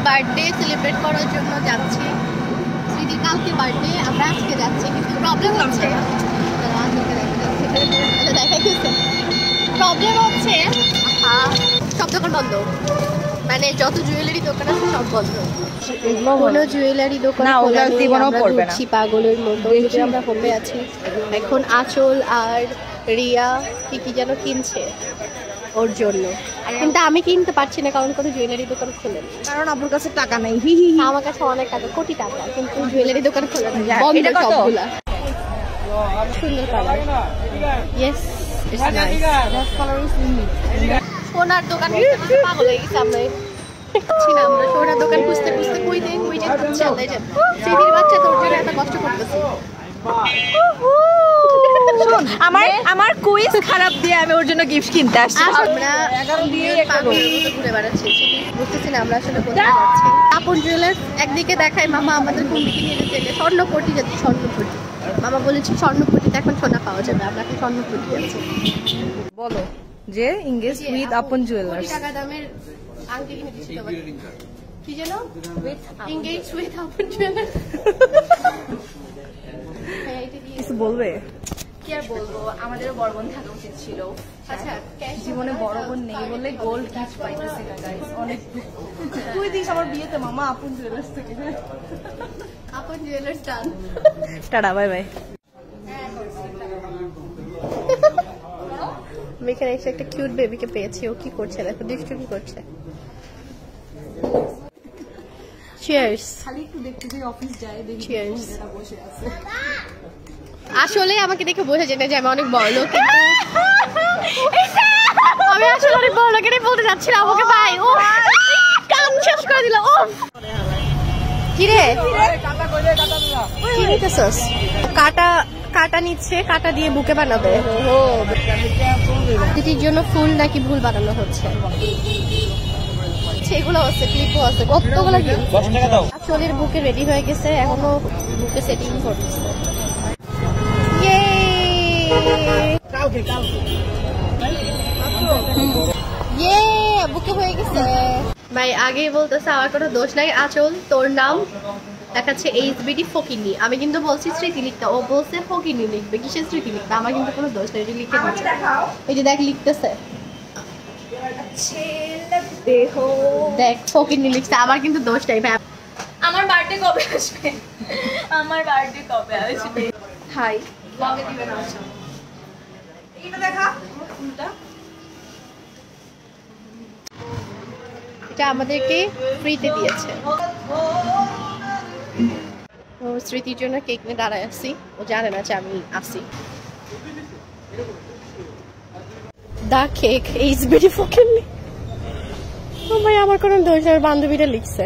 Birthday celebrate করার জন্য যাচ্ছি। স্মৃতির কালকে বার্থডে, আমরা আজকে যাচ্ছি, কিন্তু প্রবলেম হচ্ছে সব দোকান বন্ধ, মানে যত জুয়েলারি দোকান আছে সব বন্ধ। কোনো জুয়েলারি দোকান পাগলের মতো আমরা হোপে আছি। এখন আঁচল আর রিয়া কি যেন কিনছে ওর জন্য, কিন্তু আমি কিনতে পারছি না কারণ কোনো জুয়েলারি দোকান খোলে না, কারণ আপনার কাছে টাকা নাই। আমার কাছে অনেক টাকা, কোটি টাকা, কিন্তু জুয়েলারি দোকান খোলে না, বন্ধ সবগুলা। সুন্দর কালার, ইয়েস সোনার দোকান পাগল হয়ে গেছে। আমরা সোনার দোকান খুঁজতে খুঁজতে কই স্মৃতির বাচ্চা তোর জন্য এত কষ্ট করতেছে। আমার কুইজ খারাপ দিয়ে আমি ওর জন্য গিফট কিনতে আসছি। আমরা ঘুরে বেড়াচ্ছি, বুঝতেছি না আমরা আসলে কোথায় যাচ্ছি। আপন জুয়েলার্স একদিকে দেখায় মামা আমাদের কোন দিকে নিয়ে যেতে, স্বর্ণপটি যাচ্ছে। স্বর্ণপটি মামা বলেছে স্বর্ণপটিতে এখন সোনা পাওয়া যাবে, আমরা এখন স্বর্ণপটি আছি। বলো যে এঙ্গেজ উইথ আপন জুয়েলার্স, টাকা দামের আংটি কিনে দিচ্ছি তোমাকে। কি যেন এঙ্গেজ উইথ আপন জুয়েলার্স। কিছু বলবে? কি আর বলবো, আমাদেরও বড় বোন থাকা উচিত ছিল। আচ্ছা, জীবনে বড় বোন নেই বলে গোল্ড গিফট পাইতেছি না গাইস, অনেক তুই দিস আমার বিয়েতে মামা আপন জুয়েলার্স থেকে। আপন জুয়েলার্স ডান, টাটা, বাই বাই। আমি এখানে এসে একটা কিউট বেবিকে পেয়েছি। ও কি করছে দেখো, দুষ্টুমি করছে। চিয়ার্স। খালি একটু দেখতে যে অফিস যায় দেখি চিয়ার্স। বসে আছে। আসলে আমাকে দেখে বোঝা যায় না যে আমি অনেক বড় লোক, কিন্তু আমি আসলে অনেক বড় লোকেরই বলতে যাচ্ছিলাম আমাকে। ভাই ও কাম শেষ করে দিল। ও কিরে কি নিতেছস? কাটা নিচ্ছে, কাটা দিয়ে বুকে বানাবে। ও দিদির জন্য ফুল নাকি ভুল বানানো হচ্ছে, সেগুলো হচ্ছে, ক্লিপও আছে, কতগুলো চলির বুকে রেডি হয়ে গেছে, এখনো বুকে সেটিং করতেছে। বুকে হয়ে গেছে ভাই। আগেই বলতেছে আমার কোনো দোষ নাই। আঁচল তোর নাম দেখাচ্ছে এইচবিডি ফকিনি, আমি কিন্তু বলছি স্মৃতি লিখতে, ও বলছে ফকিনি লিখবে। কিসের স্মৃতি লিখতে? আমার কিন্তু কোনো দোষ নেই, লিখে দিচ্ছে। এই যে দেখ লিখতেছে, দেখ ফকিনি লিখছে, আমার কিন্তু দোষ নাই ভাই। আমার বার্থডে কবে আসবে? আমার বার্থডে কবে আসবে? হাই লগে দিবেন আচ্ছা। এটা দেখা উল্টা, এটা আমাদেরকে ফ্রিতে দিয়েছে। ও স্মৃতির জন্য কেক নিয়ে দাঁড়ায় আসছি, ও জানে না যে আমি আসি। দা কেক ইজ বিউটিফুল। ও ভাই আমার কোনো দোষ নেই, বান্ধবীরা লিখছে।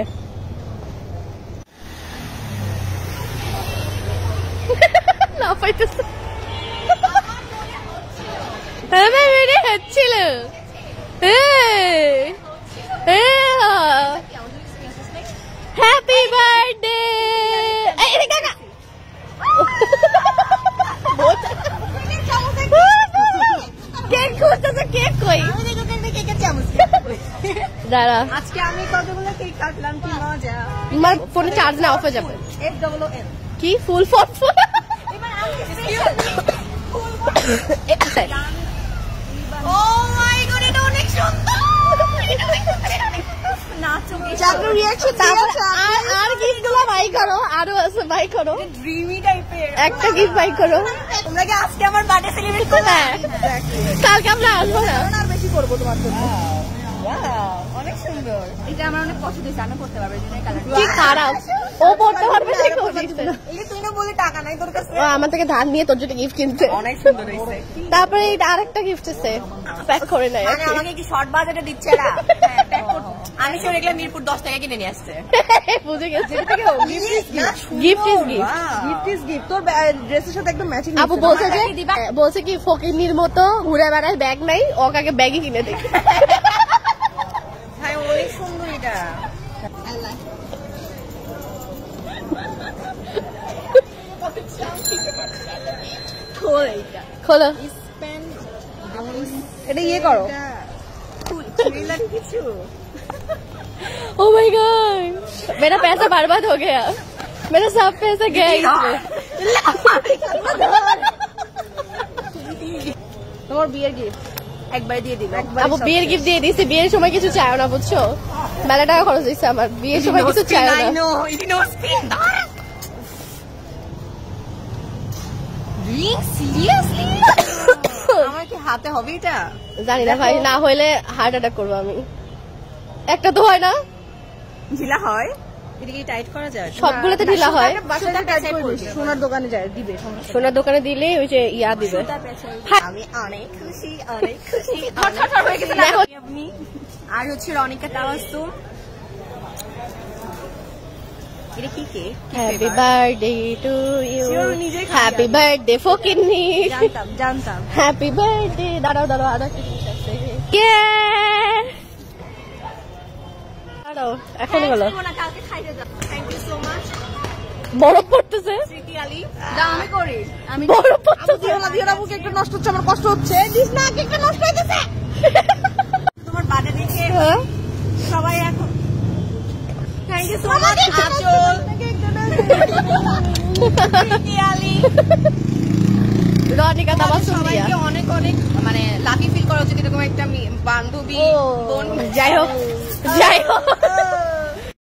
না পাইতেছে হচ্ছিল। Happy birthday. কেক খুঁজতেছে, কেক কই? দাঁড়া, আজকে আমি কতগুলো কেক কাটলাম, কি মজা। তোমার ফোনে চার্জ না অফ হয়ে যাবে। FWM কি ফুল ফোন? আর গিফটগুলো বাই করো, আরো আছে বাই করো, ড্রিমি টাইপের একটা গিফট বাই করো। তোমরা কি আজকে আমার বার্থডে সেলিব্রেট করবে? কালকে আমরা আসবো না, আর বেশি করবো তোমার জন্য। অনেক সুন্দর, এটা আমার অনেক পছন্দ হয়েছে, আমি করতে পারবো। কি খারাপ, ও পড়তে পারবে না। এই তুই না বলে টাকা নাই তোর কাছে, ও আমার থেকে ধার নিয়ে তোর জন্য গিফট কিনতে। অনেক সুন্দর হয়েছে। তারপরে আরেকটা গিফট আছে, প্যাক করে নাই। মানে আমাকে কি শর্ট বাজেটে দিচ্ছে না? আমি তো দেখলাম মিরপুর 10 টাকা কিনে নিয়ে আসছে। বুঝে গেছি, গিফট ইজ গিফট। তোর ড্রেসের সাথে একদম ম্যাচিং। আপু বলছে কি ফকিনির মতো ঘুরে বেড়ায়, ব্যাগ নাই, ওকে আগে ব্যাগই কিনে দেখ। হ্যাঁ অনেক সুন্দর এটা। খোলো, এটা ইয়ে করো কিছু। ও মাই গড, मेरा पैसा बर्बाद हो गया, मेरा सब पैसा गया इसमें। তোমার বিয়ের গিফট একবার দিয়ে দিল। अब বিয়ের গিফট দিয়ে দিছে, বিয়ের সময় কিছু চাইও না বুঝছো, মেলা টাকা খরচ হয়েছে আমার, বিয়ের সময় কিছু চাইও না। আমার কি হাতে হবে এটা জানি না ভাই, না হইলে হার্ট অ্যাটাক করবো আমি। একটা তো হয় না, ঢিলা হয়, এদিকে টাইট করা যায়, সবগুলোতে ঢিলা হয়। সোনার দোকানে যায় দিবে, সোনার দোকানে দিলে ওই যে ইয়া দিবে। আমি অনেক খুশি, অনেক খুশি। আপনি আর হচ্ছে রনিকা তাওয়াসুম, এটা কি কে? Happy birthday to you, happy birthday ফকিন্নি, জানতাম। Happy birthday. দাঁড়াও দাঁড়াও, আরো একটা জিনিস আছে। দাঁড়াও, এখনই হলো। কালকে খাইতে যাব। Thank you so much. বরফ পড়তেছে, স্মৃতি আলী দাও, আমি করি, আমি বরফ পড়তেছে। দিও না, বুকে একটু নষ্ট হচ্ছে, আমার কষ্ট হচ্ছে। দিস না, কেকটা নষ্ট হয়ে গেছে। তোমার বার্থডে দেখে সবাই এখন থ্যাংক ইউ সো মাচ আচল, স্মৃতি আলী, রনিকা তাওয়াসুম, সবাইকে অনেক অনেক মানে লাকি ফিল করা উচিত, এরকম একটা বান্ধবী বোন। যাই হোক, যাই হোক।